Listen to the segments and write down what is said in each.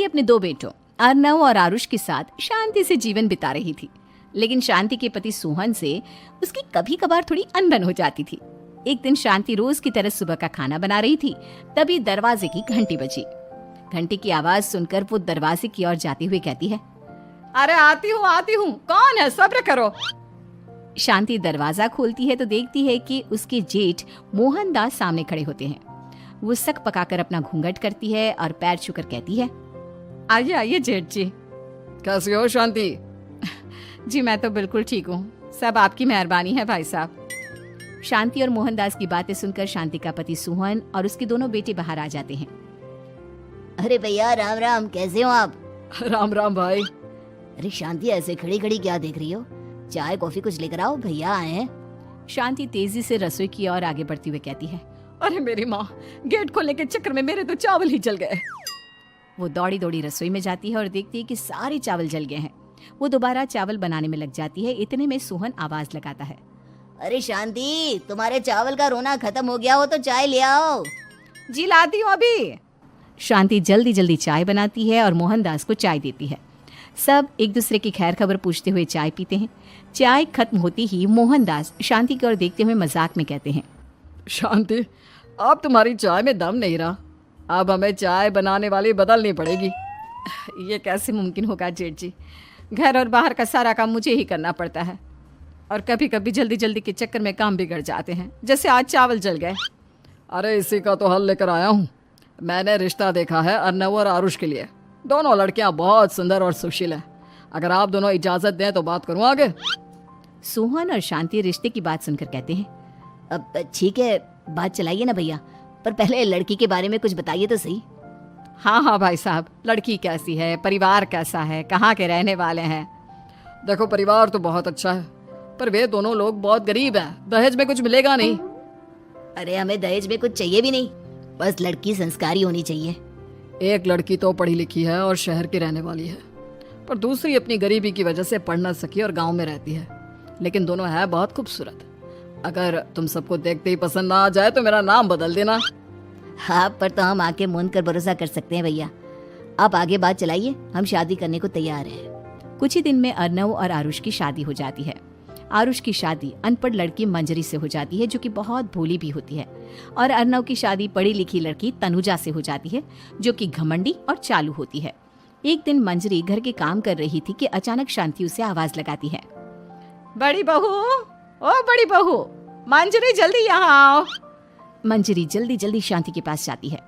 शांति अपने 2 बेटों अर्नव और आरुष के साथ शांति से जीवन बिता रही थी। लेकिन शांति के पति सोहन से उसकी कभी कभार थोड़ी अनबन हो जाती थी। एक दिन शांति रोज की तरह सुबह का खाना बना रही थी, तभी दरवाजे की घंटी बजी। घंटी की आवाज सुनकर वो दरवाजे की ओर जाते हुए कहती है, अरे आती हूँ, कौन है, सब्र करो। शांति दरवाजा खोलती है तो देखती है कि उसके जेठ मोहनदास सामने खड़े होते हैं। वो सक पकाकर अपना घूंघट करती है और पैर छूकर कहती है, आइए आइए जेठ जी। कैसी हो शांति? जी मैं तो बिल्कुल ठीक हूँ, सब आपकी मेहरबानी है भाई साहब। शांति और मोहनदास की बातें सुनकर शांति का पति सोहन और उसके दोनों बेटे बाहर आ जाते हैं। अरे भैया राम राम, कैसे हो आप? राम राम भाई। अरे शांति, ऐसे खड़ी खड़ी क्या देख रही हो? चाय कॉफी कुछ लेकर आओ, भैया आए हैं। शांति तेजी से रसोई की ओर आगे बढ़ती हुई कहती है, अरे मेरी माँ, गेट खोलने के चक्कर में मेरे तो चावल ही जल गए। वो दौड़ी दौड़ी रसोई में जाती है और देखती है कि सारे चावल जल गए हैं। वो दोबारा चावल बनाने में लग जाती है। इतने में सोहन आवाज लगाता है, अरे शांति, तुम्हारे चावल का रोना खत्म हो गया हो तो चाय ले आओ। जी लाती हूँ अभी। शांति जल्दी जल्दी चाय बनाती है और मोहनदास को चाय देती है। सब एक दूसरे की खैर खबर पूछते हुए चाय पीते हैं। चाय खत्म होती ही मोहनदास शांति की ओर देखते हुए मजाक में कहते हैं, शांति, अब तुम्हारी चाय में दम नहीं रहा, अब हमें चाय बनाने वाली बदलनी पड़ेगी। ये कैसे मुमकिन होगा जेठ जी, घर और बाहर का सारा काम मुझे ही करना पड़ता है और कभी कभी जल्दी जल्दी के चक्कर में काम बिगड़ जाते हैं, जैसे आज चावल जल गए। अरे इसी का तो हल लेकर आया हूँ। मैंने रिश्ता देखा है अर्नव और आरुष के लिए। दोनों लड़कियां बहुत सुंदर और सुशील हैं। अगर आप दोनों इजाजत दें तो बात करूँ आगे। सोहन और शांति रिश्ते की बात सुनकर कहते हैं, अब ठीक है, बात चलाइए ना भैया, पर पहले लड़की के बारे में कुछ बताइए तो सही। हाँ भाई साहब, लड़की कैसी है, परिवार कैसा है, कहाँ के रहने वाले हैं? देखो, परिवार तो बहुत अच्छा है, पर वे दोनों लोग बहुत गरीब हैं। दहेज में कुछ मिलेगा नहीं। अरे हमें दहेज में कुछ चाहिए भी नहीं, बस लड़की संस्कारी होनी चाहिए। एक लड़की तो पढ़ी लिखी है और शहर की रहने वाली है, पर दूसरी अपनी गरीबी की वजह से पढ़ न सकी और गांव में रहती है। लेकिन दोनों है बहुत खूबसूरत। अगर तुम सबको देखते ही पसंद ना आ जाए तो मेरा नाम बदल देना। हाँ, पर तो हम आके मूंद कर भरोसा कर सकते हैं भैया। आप आगे बात चलाइए, हम शादी करने को तैयार हैं। कुछ ही दिन में अर्नव और आरुष की शादी हो जाती है। आरुष की शादी अनपढ़ लड़की मंजरी से हो जाती है, जो कि बहुत भोली भी होती है, और अर्नव की शादी पढ़ी लिखी लड़की तनुजा से हो जाती है, जो कि घमंडी और चालू होती है। एक दिन मंजरी घर के काम कर रही थी कि अचानक शांति उसे आवाज लगाती है, बड़ी बहू, ओ बड़ी बहू, मंजरी जल्दी यहाँ आओ। मंजरी जल्दी जल्दी शांति के पास जाती है।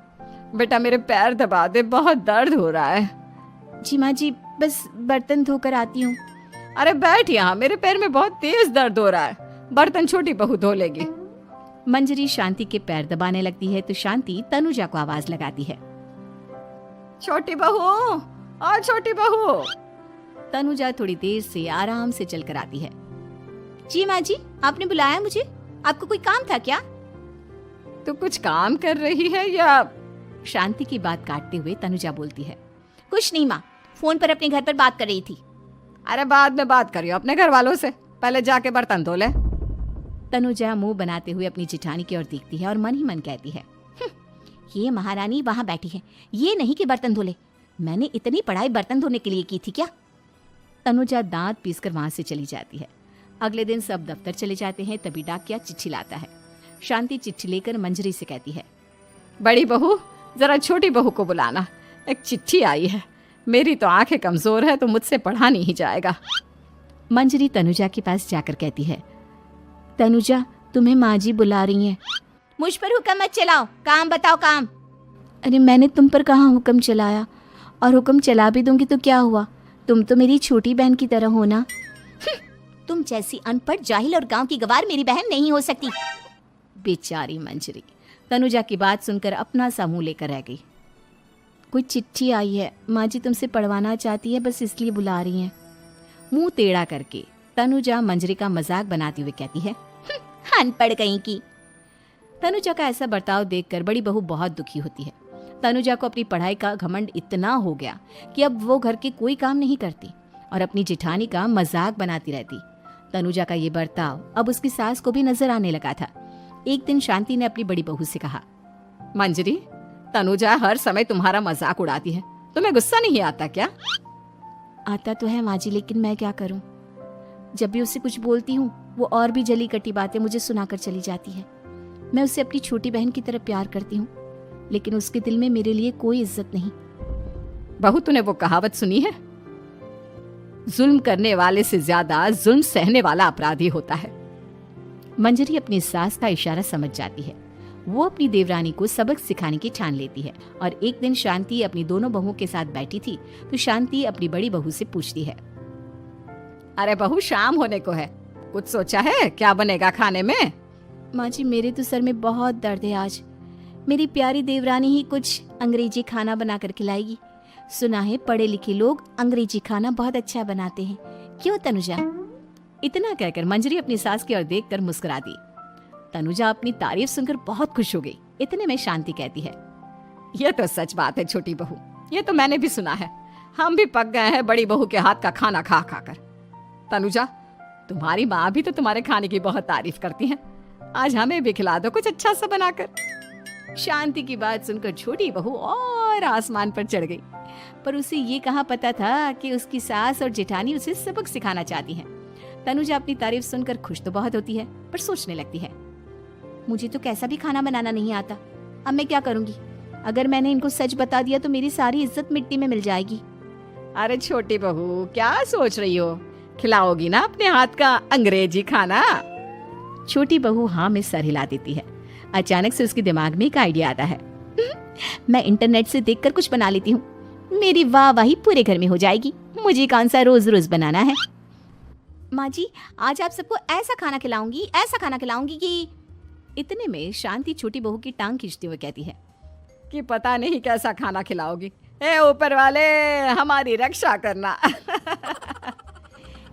बेटा मेरे पैर दबा दे, बहुत दर्द हो रहा है। जी माँ जी, बस बर्तन धोकर आती हूँ। अरे बैठ यहाँ, मेरे पैर में बहुत तेज दर्द हो रहा है, बर्तन छोटी बहू धो लेगी। मंजरी शांति के पैर दबाने लगती है तो शांति तनुजा को आवाज लगाती है, छोटी बहू, और छोटी बहू। तनुजा थोड़ी देर से आराम से चलकर आती है। जी माँ जी, आपने बुलाया मुझे, आपको कोई काम था क्या? तू कुछ काम कर रही है या? शांति की बात काटते हुए तनुजा बोलती है, कुछ नहीं माँ, फोन पर अपने घर पर बात कर रही थी। अरे बाद में बात करियो अपने घर वालों से, पहले जाके बर्तन धो ले। तनुजा मुंह बनाते हुए अपनी जेठानी की ओर देखती है और मन ही मन कहती है, ये महारानी वहां बैठी है, ये नहीं कि बर्तन धो ले। मैंने इतनी पढ़ाई बर्तन धोने के लिए की थी क्या? तनुजा दांत पीसकर वहां से चली जाती है। अगले दिन सब दफ्तर चले जाते हैं, तभी डाकिया चिट्ठी लाता है। शांति चिट्ठी लेकर मंजरी से कहती है, बड़ी बहू, जरा छोटी बहू को बुलाना, एक चिट्ठी आई है। मेरी तो आंखें कमजोर है तो मुझसे पढ़ा नहीं जाएगा। मंजरी तनुजा के पास जाकर कहती है, तनुजा, तुम्हें माँ जी बुला रही हैं। मुझ पर हुक्म मत चलाओ, काम बताओ काम। अरे मैंने तुम पर कहाँ हुक्म चलाया, और हुक्म चला भी दूंगी तो क्या हुआ, तुम तो मेरी छोटी बहन की तरह हो ना। तुम जैसी अनपढ़, जाहिल और गांव की गवार मेरी बहन नहीं हो सकती। बेचारी मंजरी तनुजा की बात सुनकर अपना सा मुंह लेकर रह गई। कोई चिट्ठी आई है, माँ जी तुमसे पढ़वाना चाहती है, बस इसलिए बुला रही हैं। मुंह टेढ़ा करके तनुजा मंजरी का मजाक बनाती हुए कहती है, अनपढ़ कहीं की। तनुजा का ऐसा बर्ताव देखकर बड़ी बहू बहुत दुखी होती है। तनुजा को अपनी पढ़ाई का घमंड इतना हो गया कि अब वो घर के कोई काम नहीं करती और अपनी जेठानी का मजाक बनाती रहती। तनुजा का ये बर्ताव अब उसकी सास को भी नजर आने लगा था। एक दिन शांति ने अपनी बड़ी बहू से कहा, मंजरी, तनुजा हर समय तुम्हारा मजाक उड़ाती है, तुम्हें गुस्सा नहीं आता क्या? आता तो है माँ जी, लेकिन मैं क्या करूं? जब भी उसे कुछ बोलती हूँ वो और भी जली कटी बातें मुझे सुनाकर चली जाती है। मैं उसे अपनी छोटी बहन की तरह प्यार करती हूँ, लेकिन उसके दिल में मेरे लिए कोई इज्जत नहीं। बहू, तूने वो कहावत सुनी है, जुल्म करने वाले से ज्यादा जुल्म सहने वाला अपराधी होता है। मंजरी अपनी सास का इशारा समझ जाती है। वो अपनी देवरानी को सबक सिखाने की ठान लेती है। और एक दिन शांति अपनी दोनों बहुओं के साथ बैठी थी तो शांति अपनी बड़ी बहू से पूछती है, अरे बहू, शाम होने को है, कुछ सोचा है क्या बनेगा खाने में? माँ जी, मेरे तो सर में बहुत दर्द है आज। मेरी प्यारी देवरानी ही कुछ अंग्रेजी खाना बनाकर खिलाएगी। सुना है पढ़े लिखे लोग अंग्रेजी खाना बहुत अच्छा बनाते हैं, क्यों तनुजा? इतना कहकर मंजरी अपनी सास की ओर देखकर मुस्कुरा दी। तनुजा अपनी तारीफ सुनकर बहुत खुश हो गई। इतने में शांति कहती है, ये तो सच बात है छोटी बहू, ये तो मैंने भी सुना है। हम भी पक गए हैं बड़ी बहू के हाथ का खाना खा खा कर। तनुजा, तुम्हारी माँ भी तो तुम्हारे खाने की बहुत तारीफ करती हैं। आज हमें भी खिला दो कुछ अच्छा सा बनाकर। शांति की बात सुनकर छोटी बहू और आसमान पर चढ़ गई। पर उसे ये कहाँ पता था कि उसकी सास और जेठानी उसे सबक सिखाना चाहती हैं। तनुजा अपनी तारीफ सुनकर खुश तो बहुत होती है, पर सोचने लगती है, मुझे तो कैसा भी खाना बनाना नहीं आता। अब मैं क्या करूंगी? अगर मैंने इनको सच बता दिया तो मेरी सारी इज्जत मिट्टी में मिल जाएगी। अरे छोटी बहू, क्या सोच रही हो? खिलाओगी ना अपने हाथ का अंग्रेजी खाना? छोटी बहू हाँ में सर हिला देती है। अचानक से उसके दिमाग में एक आइडिया आता है। मैं इंटरनेट से देखकर कुछ बना लेती हूँ, मेरी वाहवाही पूरे घर में हो जाएगी। मुझे कौन सा रोज रोज बनाना है। माँ जी, आज आप सबको ऐसा खाना खिलाऊंगी कि। इतने में शांति छोटी बहू की टांग खींचते हुए कहती है कि पता नहीं कैसा खाना खिलाओगी। ए ऊपर वाले, हमारी रक्षा करना।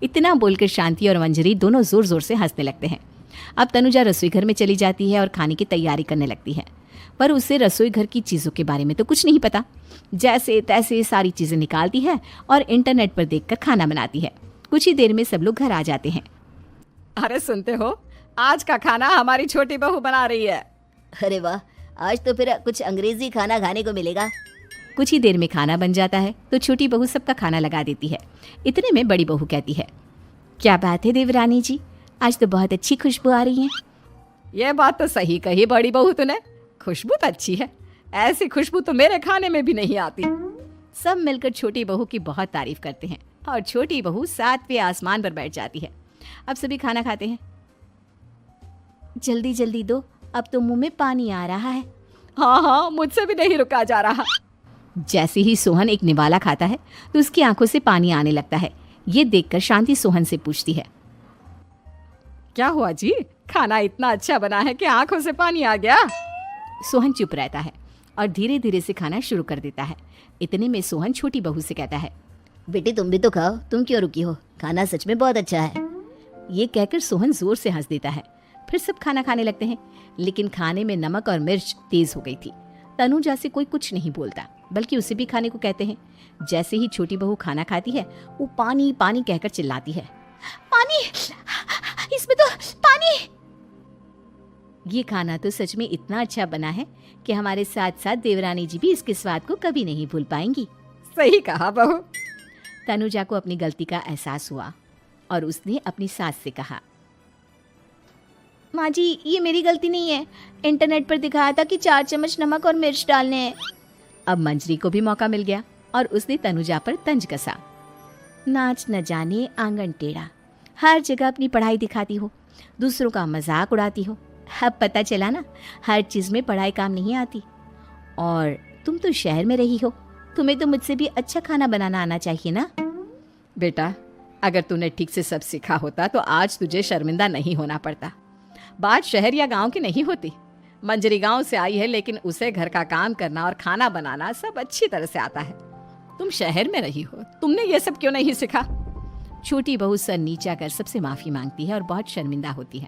इतना बोलकर शांति और मंजरी दोनों जोर जोर से हंसने लगते हैं। अब तनुजा रसोई घर में चली जाती है और खाने की तैयारी करने लगती है, पर उसे रसोई घर की चीजों के बारे में तो कुछ नहीं पता। जैसे तैसे सारी चीजें निकालती है और इंटरनेट पर देखकर खाना बनाती है। कुछ ही देर में सब लोग घर आ जाते हैं। अरे सुनते हो, आज का खाना हमारी छोटी बहू बना रही है। अरे वाह, आज तो फिर कुछ अंग्रेजी खाना खाने को मिलेगा। कुछ ही देर में खाना बन जाता है तो छोटी बहू सबका खाना लगा देती है। इतने में बड़ी बहू कहती है, क्या बात है देवरानी जी, आज तो बहुत अच्छी खुशबू आ रही है। ये बात तो सही कही बड़ी बहू तूने, खुशबू तो अच्छी है। ऐसी खुशबू तो मेरे खाने में भी नहीं आती। सब मिलकर छोटी बहू की बहुत तारीफ करते हैं और छोटी बहू 7वें आसमान पर बैठ जाती है। अब सभी खाना खाते हैं। जल्दी जल्दी दो, अब तो मुंह में पानी आ रहा है। हाँ हाँ, मुझसे भी नहीं रुका जा रहा। जैसे ही सोहन एक निवाला खाता है तो उसकी आंखों से पानी आने लगता है। ये देखकर शांति सोहन से पूछती है, क्या हुआ जी, खाना इतना अच्छा बना है कि आंखों से पानी आ गया? सोहन चुप रहता है और धीरे धीरे से खाना शुरू कर देता है। इतने में सोहन छोटी बहू से कहता है, बेटी तुम भी तो खाओ, तुम क्यों रुकी हो? खाना सच में बहुत अच्छा है। ये कहकर सोहन जोर से हंस देता है। फिर सब खाना खाने लगते हैं, लेकिन खाने में नमक और मिर्च तेज हो गई थी। तनुजा से कोई कुछ नहीं बोलता, बल्कि उसे भी खाने को कहते हैं। जैसे ही छोटी बहू खाना खाती है वो पानी पानी कहकर चिल्लाती है, पानी, इसमें तो पानी। ये खाना तो सच में इतना अच्छा बना है कि हमारे साथ साथ देवरानी जी भी इसके स्वाद को कभी नहीं भूल पाएंगी। सही कहा बहू। तनुजा को अपनी गलती का एहसास हुआ और उसने अपनी सास से कहा, माँ जी ये मेरी गलती नहीं है, इंटरनेट पर दिखाया था कि 4 चम्मच नमक और मिर्च डालने हैं। अब मंजरी को भी मौका मिल गया और उसने तनुजा पर तंज कसा, नाच न जाने आंगन टेढ़ा, हर जगह अपनी पढ़ाई दिखाती हो, दूसरों का मजाक उड़ाती हो। अब पता चला ना, हर चीज में पढ़ाई काम नहीं आती। और तुम तो शहर में रही हो, तुम्हें तो मुझसे भी अच्छा खाना बनाना आना चाहिए ना। बेटा, अगर तूने ठीक से सब सीखा होता तो आज तुझे शर्मिंदा नहीं होना पड़ता। बात शहर या गांव की नहीं होती। मंजरी गांव से आई है, लेकिन उसे घर का काम करना और खाना बनाना सब अच्छी तरह से आता है। तुम शहर में रही हो, तुमने ये सब क्यों नहीं सीखा? छोटी बहू सर नीचा कर सबसे माफी मांगती है और बहुत शर्मिंदा होती है।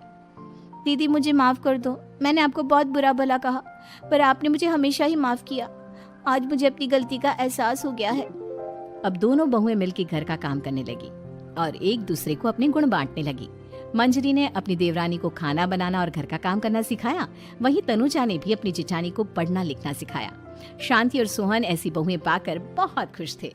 दीदी मुझे माफ कर दो, मैंने आपको बहुत बुरा भला कहा, पर आपने मुझे हमेशा ही माफ किया। आज मुझे अपनी गलती का एहसास हो गया है। अब दोनों बहुएं मिलकर घर का काम करने लगी और एक दूसरे को अपने गुण बांटने लगी। मंजरी ने अपनी देवरानी को खाना बनाना और घर का काम करना सिखाया, वहीं तनुजा ने भी अपनी जेठानी को पढ़ना लिखना सिखाया। शांति और सोहन ऐसी बहुएं पाकर बहुत खुश थे।